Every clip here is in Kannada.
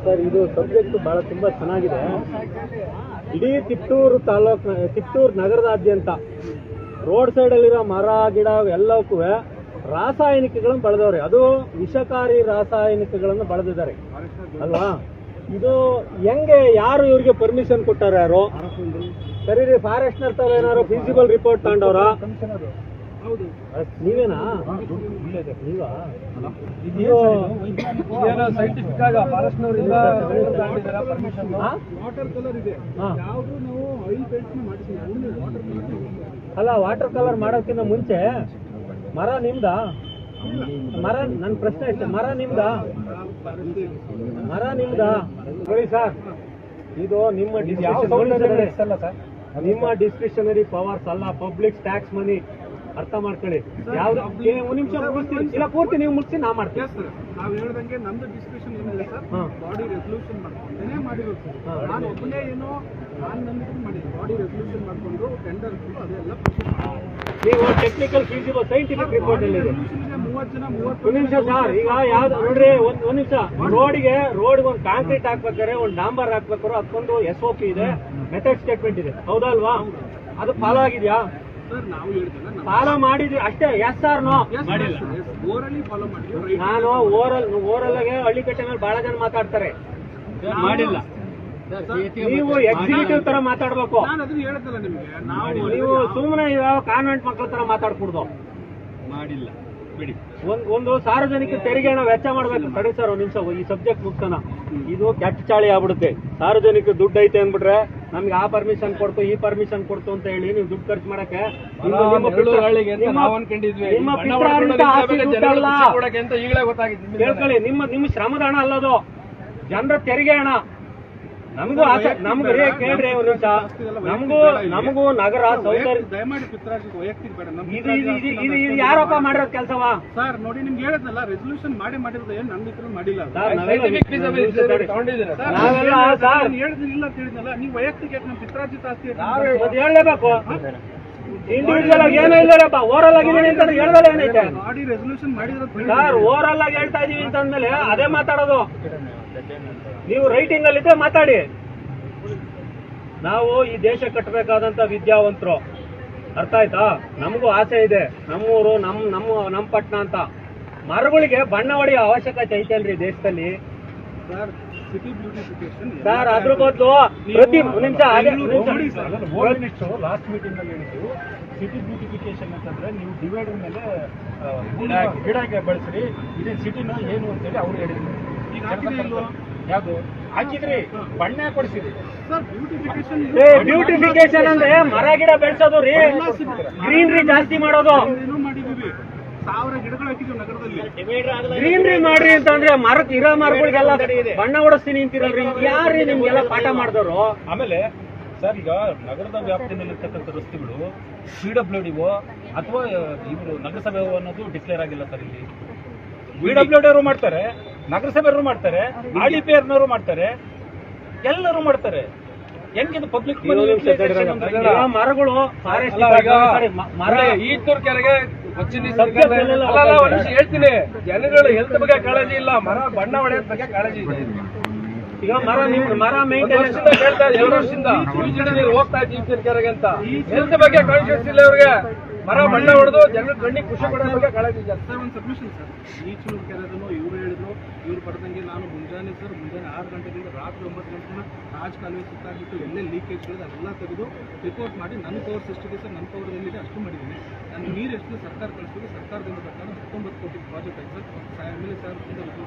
ಸರ್, ಇದು ಸಬ್ಜೆಕ್ಟ್ ಬಹಳ ತುಂಬಾ ಚೆನ್ನಾಗಿದೆ. ಇಡೀ ತಿಪ್ಟೂರು ನಗರದಾದ್ಯಂತ ರೋಡ್ ಸೈಡ್ ಅಲ್ಲಿರೋ ಮರ ಗಿಡ ಎಲ್ಲಕ್ಕೂ ರಾಸಾಯನಿಕಗಳನ್ನು ಬಳದವ್ರೆ. ಅದು ವಿಷಕಾರಿ ರಾಸಾಯನಿಕಗಳನ್ನು ಬಳದಿದ್ದಾರೆ ಅಲ್ವಾ? ಇದು ಹೆಂಗೆ, ಯಾರು ಇವ್ರಿಗೆ ಪರ್ಮಿಷನ್ ಕೊಟ್ಟಾರ? ಯಾರು? ಸರಿ ರೀ, ಫಾರೆಸ್ಟ್ನರ್ ತಾವ ಏನಾರು ಫಿಸಿಬಲ್ ರಿಪೋರ್ಟ್ ತಗೊಂಡವ್ರ? ನೀವೇನಾ? ನೀವಾ? ಸೈಂಟಿಫಿಕ್ ಆಗಿ ಫಾರೆಸ್ಟ್ನವರಿಂದ ವಾಟರ್ ಕಲರ್ ಇದೆ. ಅಲ್ಲ, ವಾಟರ್ ಕಲರ್ ಮಾಡೋಕ್ಕಿಂತ ಮುಂಚೆ ಮರ ನಿಮ್ದಾ? ನನ್ನ ಪ್ರಶ್ನೆ ಅಷ್ಟೇ, ಮರ ನಿಮ್ದಾ? ನೋಡಿ ಸರ್, ಇದು ನಿಮ್ಮ ಡಿಸ್ಕ್ರಿಷನರಿ ಪವರ್ಸ್ ಅಲ್ಲ, ಪಬ್ಲಿಕ್ ಟ್ಯಾಕ್ಸ್ ಮನಿ. ಅರ್ಥ ಮಾಡ್ಕೊಳ್ಳಿ. ಯಾವ್ದು ಒಂದು ನಿಮಿಷ ಮುಗಿಸ್ತೀನಿ, ಇಲ್ಲ ಪೂರ್ತಿ ನೀವು ಮುಗಿಸಿ ನಾ ಮಾಡ್ತೀನಿ. ನಾವು ಹೇಳ್ದಂಗೆ ನಮ್ದು ಡಿಸ್ಕಷನ್ ಏನಿಲ್ಲ ಸರ್, ಬಾಡಿ ರೆಸಲ್ಯೂಷನ್ ಮಾಡ್ಕೊಂಡೇ ಮಾಡಿರೋದು ಸರ್. ನಾನು ಒಬ್ಬನೇ ಏನೋ ನಾನು ನಂಬಿಕೆ ಮಾಡಿದ್ದೆ. ಬಾಡಿ ರೆಸಲ್ಯೂಷನ್ ಮಾಡ್ಕೊಂಡು ಟೆಂಡರ್ ಅದೆಲ್ಲ ನೀವು ಟೆಕ್ನಿಕಲ್ ಫೀಸಿಬಲ್ ಸೈಂಟಿಫಿಕ್ ರಿಪೋರ್ಟ್ ಅಲ್ಲಿ 30 ನಿಮಿಷ ಸರ್. ಈಗ ಯಾವ್ದು ನೋಡ್ರಿ, ಒಂದ್ ನಿಮಿಷ. ರೋಡ್ಗೆ ಒಂದು ಕಾಂಕ್ರೀಟ್ ಹಾಕ್ಬೇಕಾದ್ರೆ, ಒಂದು ಡಾಂಬರ್ ಹಾಕ್ಬೇಕಾದ್ರೆ ಅದಕ್ಕೊಂದು SOP ಇದೆ, ಮೆಥಡ್ ಸ್ಟೇಟ್ಮೆಂಟ್ ಇದೆ, ಹೌದಲ್ವಾ? ಅದು ಫಾಲೋ ಆಗಿದ್ಯಾ? ಫಾಲೋ ಮಾಡಿದ್ವಿ ಅಷ್ಟೇ. Yes or no? ನಾನು ಓರಲ್ಗೆ ಹಳ್ಳಿ ಕಟ್ಟೆ ಮೇಲೆ ಬಹಳ ಜನ ಮಾತಾಡ್ತಾರೆ, ಮಾಡಿಲ್ಲ. ನೀವು ಎಕ್ಸಿಕ್ಯೂಟಿವ್ ತರ ಮಾತಾಡ್ಬೇಕು. ನೀವು ಸುಮ್ಮನೆ ಯಾವ ಕಾನ್ವೆಂಟ್ ಮಕ್ಕಳ ತರ ಮಾತಾಡ್ಕೊಡ್ದು. ಮಾಡಿಲ್ಲ ಬಿಡಿ. ಒಂದು ಸಾರ್ವಜನಿಕ ತೆರಿಗೆ ಹಣ ವೆಚ್ಚ ಮಾಡ್ಬೇಕು. ಕಡೆ ಸರ್, ಒಂದ್ ನಿಮಿಷ, ಈ ಸಬ್ಜೆಕ್ಟ್ ಮುಗ್ತಾನ. ಇದು ಕೆಟ್ಟ ಚಾಳಿ ಆಗ್ಬಿಡುತ್ತೆ. ಸಾರ್ವಜನಿಕ ದುಡ್ಡು ಐತೆ ಅಂದ್ಬಿಟ್ರೆ ನಮ್ಗೆ ಆ ಪರ್ಮಿಷನ್ ಕೊಡ್ತು, ಈ ಪರ್ಮಿಷನ್ ಕೊಡ್ತು ಅಂತ ಹೇಳಿ ನೀವು ದುಡ್ಡು ಖರ್ಚು ಮಾಡಕ್ಕೆ ಕೇಳ್ಕೊಳ್ಳಿ. ನಿಮ್ಮ ಶ್ರಮದ ಹಣ ಅಲ್ಲದು, ಜನರ ತೆರಿಗೆ ಹಣ. ನಮಗೂ ಆಸೆ, ನಮ್ಗೆ ಕೇಳ್ರಿ ಒಂದ್ ನಿಮಿಷ. ನಮಗೂ ನಗರ ಸೌಂದರ್ಯ. ಇದು ಯಾರಪ್ಪ ಮಾಡಿರೋದು ಕೆಲಸವಾ ಸರ್? ನೋಡಿ, ನಿಮ್ಗೆ ಹೇಳಿದ್ನಲ್ಲ, ರೆಸಲ್ಯೂಷನ್ ಮಾಡಿರೋದು ಏನು ನನ್ನ ಇದ್ರಲ್ಲಿ ಮಾಡಿಲ್ಲ. ಹೇಳಿದ್ನಿಲ್ಲ ಅಂತ ಹೇಳಿದ್ನಲ್ಲ, ನೀವು ವೈಯಕ್ತಿಕ ನಮ್ಮ ಪಿತ್ರಾರ್ಜಿತ ಆಸ್ತಿ ಹೇಳಲೇಬೇಕು. ಇಂಡಿವಿಜುವಲ್ ಆಗಿ ಏನೂ ಇಲ್ಲಪ್ಪ. ಓರಲ್ ಆಗಿದ್ದೀನಿ ಅಂತ ಹೇಳ್ದಲ್ಲ, ಏನೈತೆ? ಬಾಡಿ ರೆಸಲ್ಯೂಷನ್ ಮಾಡಿರೋದು ಸರ್, ಓರಲ್ ಆಗಿ ಹೇಳ್ತಾ ಇದೀವಿ ಅಂತಂದ್ಮೇಲೆ ಅದೇ ಮಾತಾಡೋದು. ನೀವು ರೈಟಿಂಗ್ ಅಲ್ಲಿ ಇದ್ರೆ ಮಾತಾಡಿ. ನಾವು ಈ ದೇಶ ಕಟ್ಟಬೇಕಾದಂತ ವಿದ್ಯಾವಂತರು, ಅರ್ಥ ಆಯ್ತಾ? ನಮಗೂ ಆಸೆ ಇದೆ, ನಮ್ಮೂರು ನಮ್ಮ ಪಟ್ಟಣ ಅಂತ. ಮರಗಳಿಗೆ ಬಣ್ಣ ಹೊಡೆಯೋ ಅವಶ್ಯಕತೆ ಐತೇನ್ರಿ ದೇಶದಲ್ಲಿ? ಸರ್, ಅದ್ರ ಬದಲು ಪ್ರತಿ ನಿಮಿಷ ಲಾಸ್ಟ್ ಮೀಟಿಂಗ್ ಅಲ್ಲಿ ಹೇಳಿದ್ದು, ಸಿಟಿ ಬ್ಯೂಟಿಫಿಕೇಶನ್ ಅಂತಂದ್ರೆ ನೀವು ಡಿವೈಡರ್ ಮೇಲೆ ಗಿಡ ಬೆಳೆಸ್ರಿ, ಇದೇ ಸಿಟಿನ ಏನು ಅಂತೇಳಿ ಅವ್ರು ಹೇಳಿದ್ರು. ಯಾವ್ದು ಹಾಕಿದ್ರಿ? ಬಣ್ಣ ಕೊಡಿಸಿದ್ರಿ. ಬ್ಯೂಟಿಫಿಕೇಶನ್ ಅಂದ್ರೆ ಮರ ಗಿಡ ಬೆಳೆಸೋದು ರೀ, ಗ್ರೀನ್ರಿ ಜಾಸ್ತಿ ಮಾಡೋದು. ಮಾಡಿದೀವಿ, 1000 ಗಿಡಗಳು ಹಾಕಿದ್ವಿ ನಗರದಲ್ಲಿ. ಗ್ರೀನ್ರಿ ಮಾಡ್ರಿ ಅಂತಂದ್ರೆ ಮರಕ್ಕೆ ಇರೋ ಮರಗಳಿಗೆಲ್ಲ ಬಣ್ಣ ಹೊಡಿಸ್ತೀನಿ ಅಂತೀರಲ್ರಿ. ಯಾರ್ರಿ ನಿಮ್ಗೆಲ್ಲ ಪಾಠ ಮಾಡಿದವರು? ಆಮೇಲೆ ಸರ್, ಈಗ ನಗರದ ವ್ಯಾಪ್ತಿಯಲ್ಲಿರ್ತಕ್ಕಂಥ ರಸ್ತೆಗಳು PWD ಅಥವಾ ಇವರು ನಗರಸಭೆ ಅನ್ನೋದು ಡಿಕ್ಲೇರ್ ಆಗಿಲ್ಲ ಸರ್. ಇಲ್ಲಿ PWD ಅವರು ಮಾಡ್ತಾರೆ, ನಗರಸಭೆಯವರು ಮಾಡ್ತಾರೆ, RDPRನವರು ಮಾಡ್ತಾರೆ, ಎಲ್ಲರೂ ಮಾಡ್ತಾರೆ. ಹೆಂಗಿದು ಪಬ್ಲಿಕ್ ಮರಗಳು ಈತೂರು ಕೆರೆಗೆ ಹೇಳ್ತೀನಿ, ಜನಗಳು ಹೆಲ್ತ್ ಬಗ್ಗೆ ಕಾಳಜಿ ಇಲ್ಲ, ಮರ ಬಣ್ಣ ಹೊಡೆಯೋದ್ ಬಗ್ಗೆ ಕಾಳಜಿ ಇದೆ. ಈಗ ಮರ ಮೇಂಟೆನೆನ್ಸ್ ಹೇಳ್ತಾ 2 ವರ್ಷದಿಂದ ಹೋಗ್ತಾ ಇದ್ದೀವಿ ಈತೂರು ಕೆರೆಗೆ ಅಂತ. ಹೆಲ್ತ್ ಬಗ್ಗೆ ಕಾನ್ಶಿಯಸ್ ಇಲ್ಲ ಇವ್ರಿಗೆ. ಮರ ಬಣ್ಣ ಹೊಡೆದು ಜನರ ಕಣ್ಣಿಗೆ ಖುಷಿ ಪಡೋ ಬಗ್ಗೆ ಕಾಳಜಿ ಇದೆ. ಸರ್, ಒಂದು ಸಬ್ಮಿಷನ್ ಸರ್, ಈಚೂರು ಕೆರೆದನ್ನು ಇವ್ರು ಹೇಳಿದ್ರು, ಇವ್ರು ಪಡೆದಂಗೆ ನಾನು ಮುಂಜಾನೆ 6 ಗಂಟೆಯಿಂದ ರಾತ್ರಿ 9 ಗಂಟೆ ರಾಜ್ ಕಾಲುವೆ ಸುತ್ತಾಗಿತ್ತು, ಎಲ್ಲೇ ಲೀಕೇಜ್ಗಳಿದೆ ಅದೆಲ್ಲ ತೆಗೆದು ರಿಪೋರ್ಟ್ ಮಾಡಿ ನನ್ನ ಪವರ್ಸ್ ಎಷ್ಟಿದೆ ಸರ್, ನನ್ನ ಪವರ್ ಎಲ್ಲಿದೆ ಅಷ್ಟು ಮಾಡಿದ್ದೀನಿ. ನಾನು ನೀರು ಎಷ್ಟು ಸರ್ಕಾರ ಕಳಿಸ್ಬೇಕು, ಸರ್ಕಾರದಿಂದ ಪ್ರಕಾರ 19 ಕೋಟಿ ಪ್ರಾಜೆಕ್ಟ್ ಆಯ್ತು ಸರ್. MLA ಸಾಹೇಬ್ರಿಂದ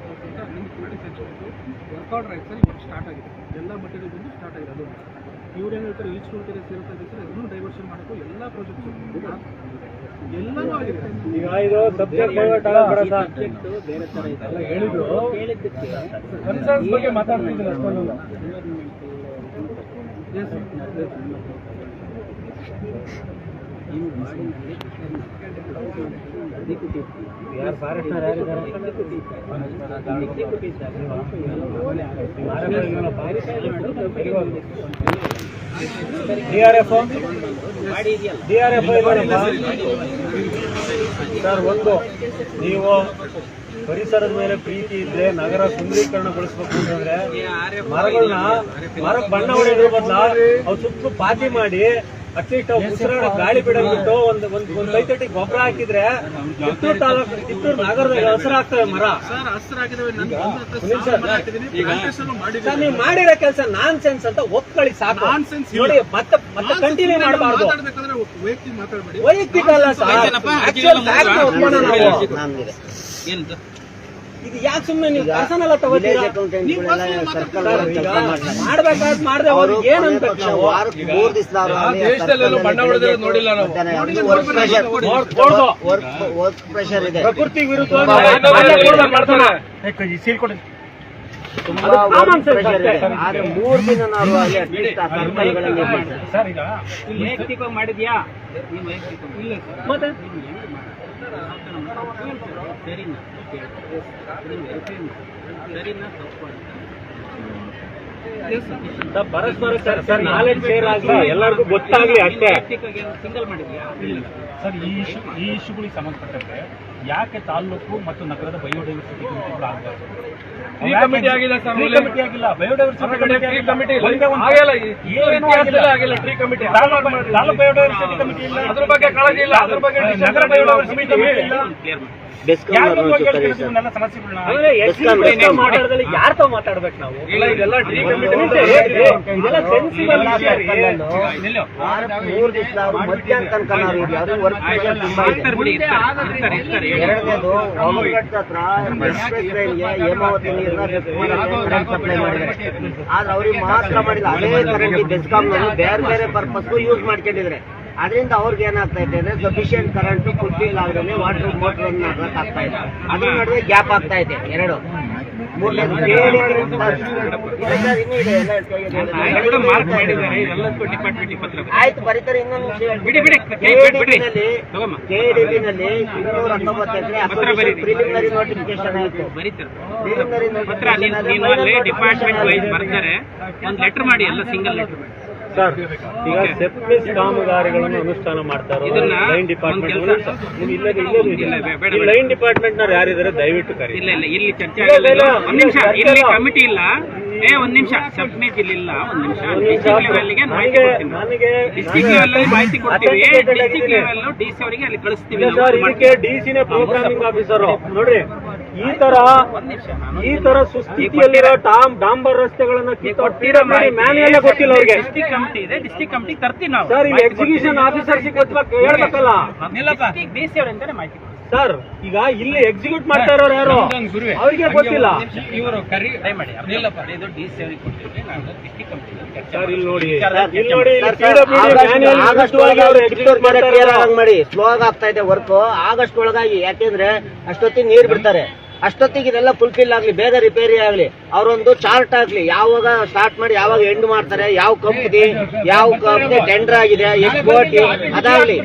ಅಂತ ನಿಮ್ಗೆ ಕೋಟಿ ಸ್ಯಾಂಕ್ಷನ್ ಆಯಿತು, ವರ್ಕ್ ಆರ್ಡರ್ ಆಯ್ತು ಸರ್. ಇವಾಗ ಸ್ಟಾರ್ಟ್ ಆಗಿದೆ, ಎಲ್ಲ ಮಟೀರಿಯಲ್ ಬಂದು ಸ್ಟಾರ್ಟ್ ಆಗಿದೆ. ಅದು ಇವ್ರು ಏನು ಹೇಳ್ತಾರೆ, ಈಚೂರು ಕೆರೆ ಸೇರ್ತಾ ಇದೆ ಸರ್, ಅದನ್ನು ಡೈವರ್ಷನ್ ಮಾಡೋಕ್ಕೂ ಎಲ್ಲ ಪ್ರಾಜೆಕ್ಟ್ಸ್ ಎಲ್ಲನೂ ಆಗಿದೆ. ಈಗ ಇದು ಸಬ್ಜೆಕ್ಟ್ ಬೇರೆ ತರ ಇದೆಲ್ಲ ಹೇಳಿದ್ರು, ಕನ್ಸರ್ನ್ಸ್ ಬಗ್ಗೆ ಮಾತಾಡ್ತಿದ್ದೀನಿ ಅಷ್ಟೊಂದು. ಯಾರು ಫಾರೆಸ್ಟ್ನರ್ ಯಾರಿದ್ದಾರೆ? DRF ಸರ್, ಒಂದು ನೀವು ಪರಿಸರದ ಮೇಲೆ ಪ್ರೀತಿ ಇದ್ರೆ ನಗರ ಸುಂದರೀಕರಣಗೊಳಿಸ್ಬೇಕು ಅಂತಂದ್ರೆ ಮರಕ್ಕೆ ಬಣ್ಣ ಹೊಡೆಯೋದ್ರ ಬದಲ ಅವ್ ಸುತ್ತಲೂ ಪಾತಿ ಮಾಡಿ ಅಟ್ಲೀಸ್ಟ್ ಅವು ಉಸಿರಾಡ ಗಾಳಿ ಬಿಡಬಿಟ್ಟು ಒಂದ್ ಕೈತಟ್ಟಿ ಗೊಬ್ಬರ ಹಾಕಿದ್ರೆ ಕಿತ್ತೂರು ತಾಲೂಕು ಕಿತ್ತೂರು ನಗರದಾಗ ಹಸಿರಾಗ್ತವೆ ಮರ. ಸರ್, ನೀವು ಮಾಡಿರೋ ಕೆಲಸ ನಾನ್ ಸೆನ್ಸ್ ಅಂತ ಒಪ್ಕೊಳ್ಳಿ ಸಾಕು. ನೋಡಿ ಮತ್ತೆ ಕಂಟಿನ್ಯೂ ಮಾಡಬಾರ್ದು. ವೈಯಕ್ತಿಕ ಅಲ್ಲ ಸರ್, ಆಕ್ಚುಯಲ್ ಫ್ಯಾಕ್ಟ್ ಒಪ್ಕೊಳ್ಳೋಣ ನಾವು. ಇದು ಯಾಕೆ ಸುಮ್ಮನೆ ನೀವು ಪರ್ಸನಲ್ ತಗೋತೀರಾ? ಮಾಡ್ಬೇಕಾದ್ ಮಾಡ್ದೆ ಅವ್ರಿಗೆ ಏನ್ ಅನ್ಬೇಕು ನಾವು? ದೇಶದಲ್ಲೆಲ್ಲೂ ಬಣ್ಣ ಹೊಡೆದ್ರೆ ನೋಡಿಲ್ಲ ನಾವು. ಪ್ರೆಷರ್ ಇದೆ, ಪ್ರಕೃತಿ ವಿರುದ್ಧ ಸೀಲ್ಕೊಡಿ. ಆದ್ರೆ 3 ದಿನ ನಾವು ಅಲ್ಲಿ ಅಟ್ಲೀಸ್ಟ್ ಆ ಸರ್ಕಲ್ಗಳಲ್ಲಿ ಸರ್ ಈಗ ವೈಯಕ್ತಿಕ ಮಾಡಿದ್ಯಾ? ಮತ್ತೆ ಪರಸ್ಪರ ಸರ್ ನಾಲೆಡ್ಜ್ ಶೇರ್ ಆಗ್ಲಿ, ಎಲ್ಲರಿಗೂ ಗೊತ್ತಾಗ್ಲಿ ಅಷ್ಟೇ. ಸಿಂಗಲ್ ಮಾಡಿದ್ಯಾ? ಸರ್, ಈ ಇಶ್ಯೂಗಳಿಗೆ ಸಂಬಂಧಪಟ್ಟಂತೆ ಯಾಕೆ ತಾಲೂಕು ಮತ್ತು ನಗರದ ಬಯೋಡೈವರ್ಸಿಟಿ ಕಮಿಟಿಗಳು ಆಗಬಾರ್ದು? ಕಮಿಟಿ ಆಗಿಲ್ಲ ಸರ್, ಕಮಿಟಿ ಆಗಿಲ್ಲ, ಬಯೋಡೈವರ್ಸಿಟಿ ಕಮಿಟಿ ಆಗಿಲ್ಲ, tree committee taluk biodiversity committee ಇಲ್ಲ, ಅದ್ರ ಬಗ್ಗೆ ಕಾಳಜಿ ಇಲ್ಲ, ಅದ್ರ ಬಗ್ಗೆ ನಗರ ಬಯೋಡೈವರ್ಸಿಟಿ ಕಮಿಟಿ ಇಲ್ಲ. ಮಾತಾಡದಲ್ಲಿ ಯಾರ್ ತಾವ್ ಮಾತಾಡ್ಬೇಕು ನಾವು? ಇದೆಲ್ಲ ಟ್ರೀ ಕಮಿಟಿ 3 ದಿವಸ ಮಧ್ಯಾಹ್ನ ತನಕ ನಾವು ಇಲ್ಲಿ ಅದು ವರ್ಕ್ ಪ್ರೆಷರ್ ತುಂಬಾ ಇದೆ. ಎರಡನೇದು ಹೊಮಘಾಟ್ ಹತ್ರ ಎಕ್ಸ್ಪ್ರೆಸ್ ರೈಲ್ಗೆ ಹೇಮಾವತಿ ನೀರನ್ನ ಸಪ್ಲೈ ಮಾಡಿದ್ದಾರೆ. ಆದ್ರೆ ಅವ್ರಿಗೆ ಮಾತ್ರ ಮಾಡಿಲ್ಲ, ಅದೇ ಕರೆಂಟ್ ಬೆಸ್ಕಾಂನವರು ಬೇರೆ ಬೇರೆ ಪರ್ಪಸ್ಗೂ ಯೂಸ್ ಮಾಡ್ಕೊಂಡಿದ್ರೆ. ಅದರಿಂದ ಅವ್ರಿಗೆ ಏನಾಗ್ತಾ ಇದೆ ಅಂದ್ರೆ ಸಫಿಶಿಯಂಟ್ ಕರೆಂಟ್ ಫುಲ್ಫಿಲ್ ಆಗದೆ ವಾಟರ್ ಮೋಟರ್ ಅನ್ನು ಆಗ್ತಾ ಇದೆ. ಅದ್ರ ನಡುವೆ ಗ್ಯಾಪ್ ಆಗ್ತಾ ಇದೆ. ಎರಡು ಮೂರನೇದು ಆಯ್ತು ಬರೀತಾರೆ. ಇನ್ನೊಂದು ಕೆಡಿಬಿನಲ್ಲಿ 219 ಎಕರೆ ಪ್ರಿಲಿಮಿನರಿ ನೋಟಿಫಿಕೇಶನ್ ಆಯ್ತು. ಪ್ರಿಲಿಮಿನರಿ ನೋಟಿಫಿಕೇಶನ್ ಡಿಪಾರ್ಟ್ಮೆಂಟ್ ವೈಸ್ ಬರ್ತಾರೆ, ಒಂದು ಲೆಟರ್ ಮಾಡಿ, ಎಲ್ಲ ಸಿಂಗಲ್ ಲೆಟರ್ ಮಾಡಿ. ಸರ್, ಈಗ ಸೆಪ್ಟಿಸ್ ಕಾಮಗಾರಿಗಳನ್ನು ಅನುಷ್ಠಾನ ಮಾಡ್ತಾ ಇರೋದು ಲೈನ್ ಡಿಪಾರ್ಟ್ಮೆಂಟ್. ಲೈನ್ ಡಿಪಾರ್ಟ್ಮೆಂಟ್ ನವ್ರು ಯಾರಿದ್ದಾರೆ ದಯವಿಟ್ಟು ಕರೀರಿ. ಇಲ್ಲ ಇಲ್ಲಿ ಚರ್ಚೆ ಆಗಲ್ಲ. ಒಂದ್ ನಿಮಿಷ, ಇಲ್ಲಿ ಕಮಿಟಿ ಇಲ್ಲ. ಒಂದ್ ನಿಮಿಷ, ಸಬ್ಮಿಟ್ ಇಲ್ಲ. ಒಂದ್ ನಿಮಿಷ, ಡಿಸ್ಟ್ರಿಕ್ಟ್ ಲೆವೆಲ್ಗೆ ಮಾಹಿತಿ ಕೊಡ್ತೀನಿ. ಡಿಸ್ಟ್ರಿಕ್ಟ್ ಲೆವೆಲ್ ಮಾಹಿತಿ ಕೊಡ್ತೀವಿ. ಡಿಸ್ಟ್ರಿಕ್ಟ್ ಲೆವೆಲ್ ಡಿಸಿ ಅವರಿಗೆ ಅಲ್ಲಿ ಕಳಿಸ್ತೀವಿ. ಸರ್, ಇದಕ್ಕೆ ಡಿಸಿನೇ ಪ್ರೋಗ್ರಾಮಿಂಗ್ ಆಫೀಸರ್. ನೋಡ್ರಿ, ಈ ತರ ಸುಸ್ಥಿತಿಯಲ್ಲಿರೋ ಡಾಂಬರ್ ರಸ್ತೆಗಳನ್ನ ಮ್ಯಾನ್ಯಲ್ಲೇ ಗೊತ್ತಿಲ್ಲ ಅವ್ರಿಗೆ. ಡಿಸ್ಟ್ರಿಕ್ಟ್ ಕಮಿಟಿ ಇದೆ, ಡಿಸ್ಟ್ರಿಕ್ಟ್ ಕಮಿಟಿ ತರ್ತೀವಿ ನಾವು. ಸರ್, ಈಗ ಎಕ್ಸಿಕ್ಯೂಷನ್ ಆಫೀಸರ್ಸ್ ಹೇಳ್ಬೇಕಲ್ಲ. ಡಿಸಿ ಅವರಿಂದಾನೆ ಮಾಹಿತಿ. ಸರ್, ಈಗ ಇಲ್ಲಿ ಎಕ್ಸಿಕ್ಯೂಟ್ ಮಾಡ್ತಾ ಇರೋರು ಯಾರು ಅವ್ರಿಗೆ ಗೊತ್ತಿಲ್ಲ. ಇವರು ಕರಿ ಮಾಡಿ ಇದು ಡಿಸಿ ಅವರಿಗೆ ಕೊಡ್ತೀವಿ, ನಾವು ಡಿಸ್ಟ್ರಿಕ್ಟ್ ಕಮಿಟಿ. ಸರ್, ಇಲ್ಲಿ ನೋಡಿ ಮಾಡಿ ಸ್ಲೋ ಆಗ್ತಾ ಇದೆ ವರ್ಕ್. ಆಗಸ್ಟ್ ಒಳಗಾಗಿ, ಯಾಕೆಂದ್ರೆ ಅಷ್ಟೊತ್ತಿಗೆ ನೀರು ಬಿಡ್ತಾರೆ. ಅಷ್ಟೊತ್ತಿಗೆ ಇದೆಲ್ಲ ಫುಲ್ಫಿಲ್ ಆಗ್ಲಿ, ಬೇಗ ರಿಪೇರಿ ಆಗ್ಲಿ, ಅವರೊಂದು ಚಾರ್ಟ್ ಆಗ್ಲಿ, ಯಾವಾಗ ಸ್ಟಾರ್ಟ್ ಮಾಡಿ ಯಾವಾಗ ಎಂಡ್ ಮಾಡ್ತಾರೆ, ಯಾವ ಕಂಪ್ನಿ ಟೆಂಡರ್ ಆಗಿದೆ, ಎಷ್ಟು ಕೋಟಿ, ಅದಾಗ್ಲಿ.